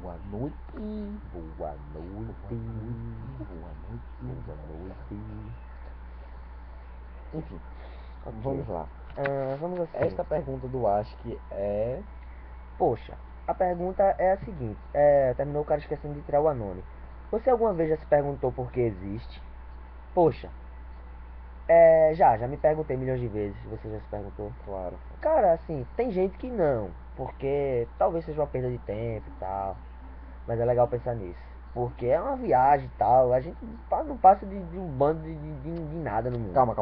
Boa noite. Boa noite. Boa noite. Enfim, Ok. vamos lá. Vamos assim. Esta pergunta do Acho que é... Poxa, a pergunta é a seguinte. Terminou o cara esquecendo de tirar o anônimo. Você alguma vez já se perguntou por que existe? Poxa, já me perguntei milhões de vezes. Você já se perguntou? Claro. Cara, assim, tem gente que não, porque talvez seja uma perda de tempo e tal, mas é legal pensar nisso, porque é uma viagem e tal, a gente não passa de um bando de nada no mundo. Calma.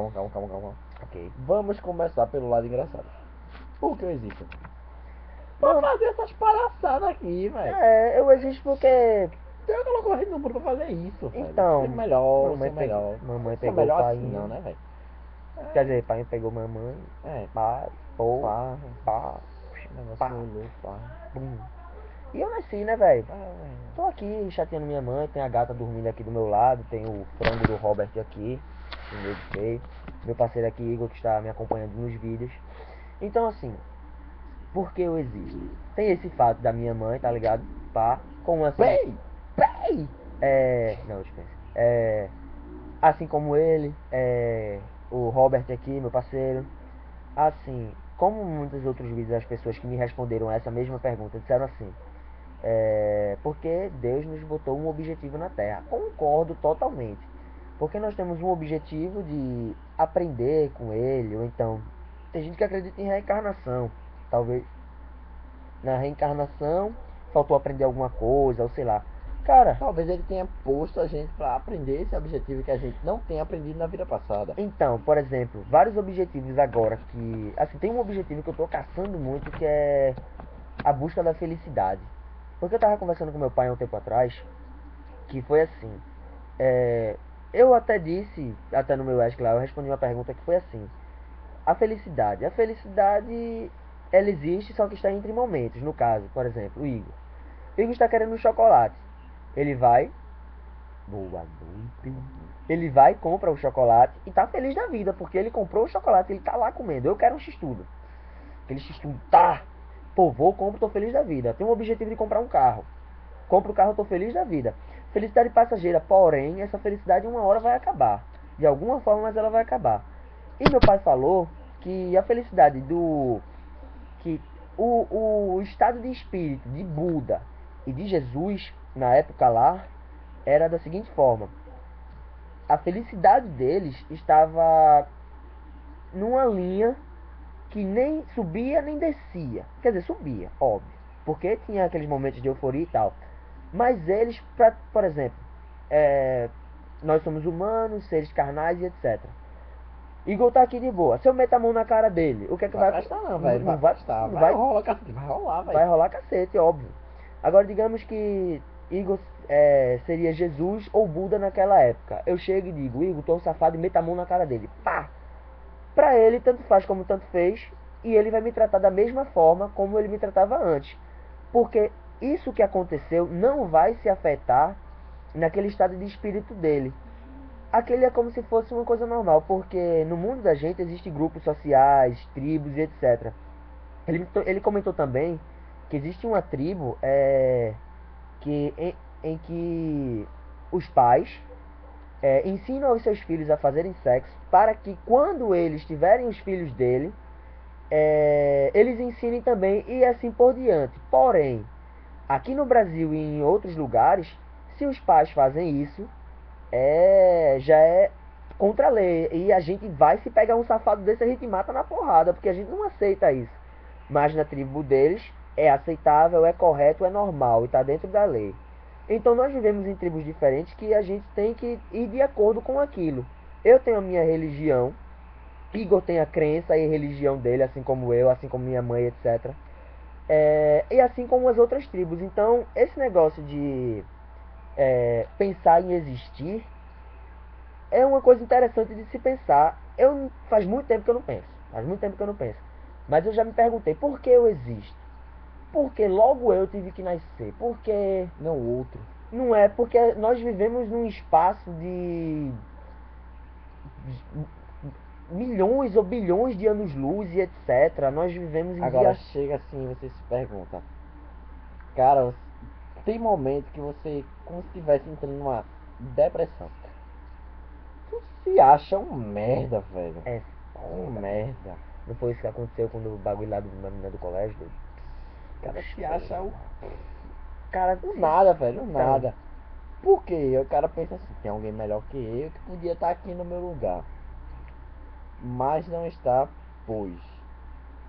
Ok. Vamos começar pelo lado engraçado. Por que eu existo? Pra Não, fazer essas palhaçadas aqui, velho. eu existo porque, Deus colocou a gente no mundo pra fazer isso, velho. então, Ser melhor, mamãe ser pegou, melhor. mamãe Ser pegou o melhor assim painho, não, né, velho? quer dizer, pai pegou mamãe, É, pá, pô, pá, pá, negócio pá, louco, pá. bum. E eu nasci, né, velho? Pá, velho. Tô aqui chateando minha mãe, tem a gata dormindo aqui do meu lado, tem o frango do Robert aqui, no meio do peito, meu parceiro aqui, Igor, que está me acompanhando nos vídeos. Então, assim, por que eu existo? Tem esse fato da minha mãe, tá ligado? Pá, como assim? Bem, Pei! Não, dispensa. Assim como ele, o Robert aqui, meu parceiro. Assim, como muitos outros vídeos, as pessoas que me responderam essa mesma pergunta disseram assim: porque Deus nos botou um objetivo na Terra. Concordo totalmente. Porque nós temos um objetivo de aprender com Ele, ou então, tem gente que acredita em reencarnação. Talvez na reencarnação faltou aprender alguma coisa, ou sei lá. Cara, talvez ele tenha posto a gente pra aprender esse objetivo que a gente não tem aprendido na vida passada. então, por exemplo, vários objetivos agora que. Assim, tem um objetivo que eu tô caçando muito que é a busca da felicidade. Porque eu tava conversando com meu pai há um tempo atrás, que foi assim. É, eu até disse, até no meu ask lá, eu respondi uma pergunta que foi assim: a felicidade. A felicidade, ela existe, só que está entre momentos. No caso, por exemplo, o Igor. O Igor está querendo um chocolate. Ele vai. Boa noite. Ele vai, compra o chocolate e tá feliz da vida, porque ele comprou o chocolate, ele tá lá comendo. Eu quero um x-tudo. Aquele x-tudo, tá. Pô, vou, compro, tô feliz da vida. Tenho o objetivo de comprar um carro. Compro o carro, tô feliz da vida. Felicidade passageira, porém, essa felicidade uma hora vai acabar. De alguma forma, mas ela vai acabar. E meu pai falou que a felicidade do. Que o estado de espírito de Buda e de Jesus, na época lá, era da seguinte forma: a felicidade deles estava numa linha que nem subia nem descia. Quer dizer, subia, óbvio. Porque tinha aqueles momentos de euforia e tal. Mas eles, por exemplo, é, nós somos humanos, seres carnais e etc. Igor tá aqui de boa. Se eu meter a mão na cara dele, o que é que Vai vai. prestar não, velho. Vai Não vai. prestar. Não Vai vai. rolar, cacete. Vai rolar, velho. Vai rolar cacete, óbvio. Agora, digamos que Igor seria Jesus ou Buda naquela época. Eu chego e digo: Igor, tu é um safado, e meto a mão na cara dele. Pá! Pra ele, tanto faz como tanto fez. E ele vai me tratar da mesma forma como ele me tratava antes. Porque isso que aconteceu não vai se afetar naquele estado de espírito dele. Aquele é como se fosse uma coisa normal, porque no mundo da gente existem grupos sociais, tribos e etc. Ele comentou também que existe uma tribo que, em que os pais ensinam aos seus filhos a fazerem sexo para que quando eles tiverem os filhos dele, eles ensinem também e assim por diante. Porém, aqui no Brasil e em outros lugares, se os pais fazem isso, já é contra a lei. E a gente vai se pegar um safado desse, a gente mata na porrada, porque a gente não aceita isso. Mas na tribo deles é aceitável, é correto, é normal e está dentro da lei. Então nós vivemos em tribos diferentes que a gente tem que ir de acordo com aquilo. Eu tenho a minha religião, Igor tem a crença e a religião dele, assim como eu, assim como minha mãe, etc. E assim como as outras tribos. Então, esse negócio de pensar em existir é uma coisa interessante de se pensar. Faz muito tempo que eu não penso. Faz muito tempo que eu não penso. Mas eu já me perguntei por que eu existo? Porque logo eu tive que nascer? Porque Não outro. não é porque nós vivemos num espaço de milhões ou bilhões de anos-luz e etc. Nós vivemos em Agora dia. chega assim, você se pergunta. Cara, tem momentos que você, como se estivesse entrando numa depressão. Tu se acha um merda, velho. É, Um merda. não foi isso que aconteceu quando o bagulho lá da menina do colégio, doido? O cara se acha o Cara, o nada, velho, o Então. nada. Por quê? O cara pensa assim, tem alguém melhor que eu que podia estar aqui no meu lugar. Mas não está, pois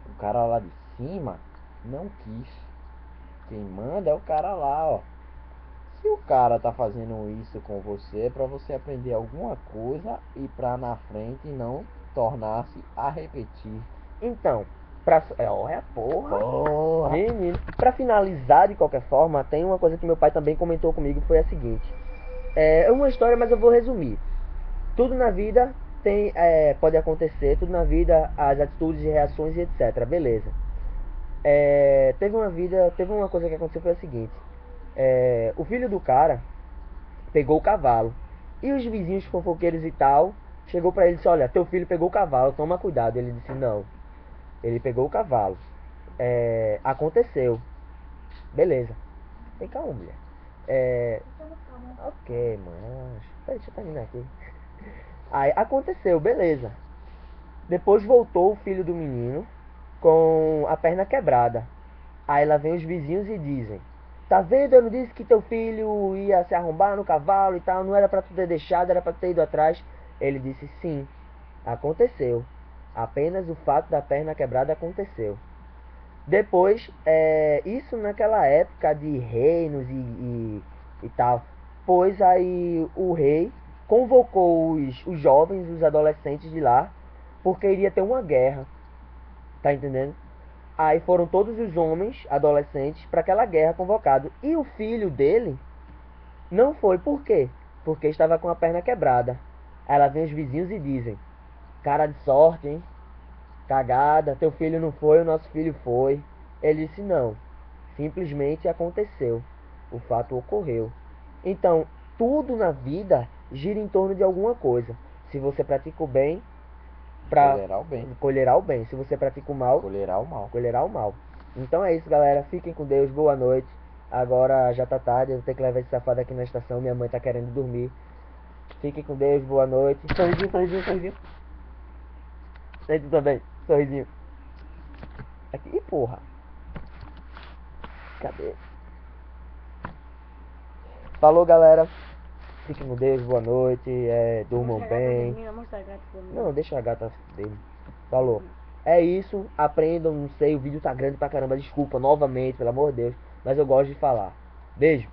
o cara lá de cima não quis. Quem manda é o cara lá, ó. Se o cara tá fazendo isso com você é pra você aprender alguma coisa e pra na frente não tornar-se a repetir. Então, olha, porra. Porra! Menino, pra finalizar de qualquer forma, tem uma coisa que meu pai também comentou comigo, foi a seguinte. É uma história, mas eu vou resumir. Tudo na vida pode acontecer, tudo na vida, as atitudes e reações e etc. Beleza. Teve uma coisa que aconteceu, foi a seguinte. O filho do cara pegou o cavalo. E os vizinhos fofoqueiros e tal, chegou pra ele e disse, olha, teu filho pegou o cavalo, toma cuidado. Ele disse, não, ele pegou o cavalo. Aconteceu. Beleza. Tem calma, mulher. Ok, mano. Peraí, deixa eu terminar aqui. Aí aconteceu, beleza. Depois voltou o filho do menino com a perna quebrada. Aí lá vem os vizinhos e dizem: tá vendo? Eu não disse que teu filho ia se arrombar no cavalo e tal. Não era pra tu ter deixado, era pra tu ter ido atrás. Ele disse: sim, aconteceu. Apenas o fato da perna quebrada aconteceu. Depois, isso naquela época de reinos e tal. Pois aí o rei convocou os jovens, os adolescentes de lá, porque iria ter uma guerra. Tá entendendo? Aí foram todos os homens, adolescentes, para aquela guerra convocado. E o filho dele não foi. Por quê? Porque estava com a perna quebrada. Aí lá vem os vizinhos e dizem: cara de sorte, hein? Cagada, teu filho não foi, o nosso filho foi. Ele disse: não, simplesmente aconteceu. O fato ocorreu. Então, tudo na vida gira em torno de alguma coisa. Se você pratica o bem, Colherá o bem, colherá o bem. Se você pratica o mal, colherá o mal. colherá o mal. Então é isso, galera. Fiquem com Deus. Boa noite. Agora já tá tarde. Eu vou ter que levar esse safado aqui na estação. Minha mãe tá querendo dormir. Fiquem com Deus. Boa noite. Sorrisinho, sorrisinho, sorrisinho. E tu também. Sorrisinho. Aqui. Ih, porra. Cadê? Falou, galera. Fiquem com Deus. Boa noite. Durmam bem. Não, deixa a gata dele. Falou. É isso. Aprendam. Não sei. O vídeo tá grande pra caramba. Desculpa novamente, pelo amor de Deus. Mas eu gosto de falar. Beijo.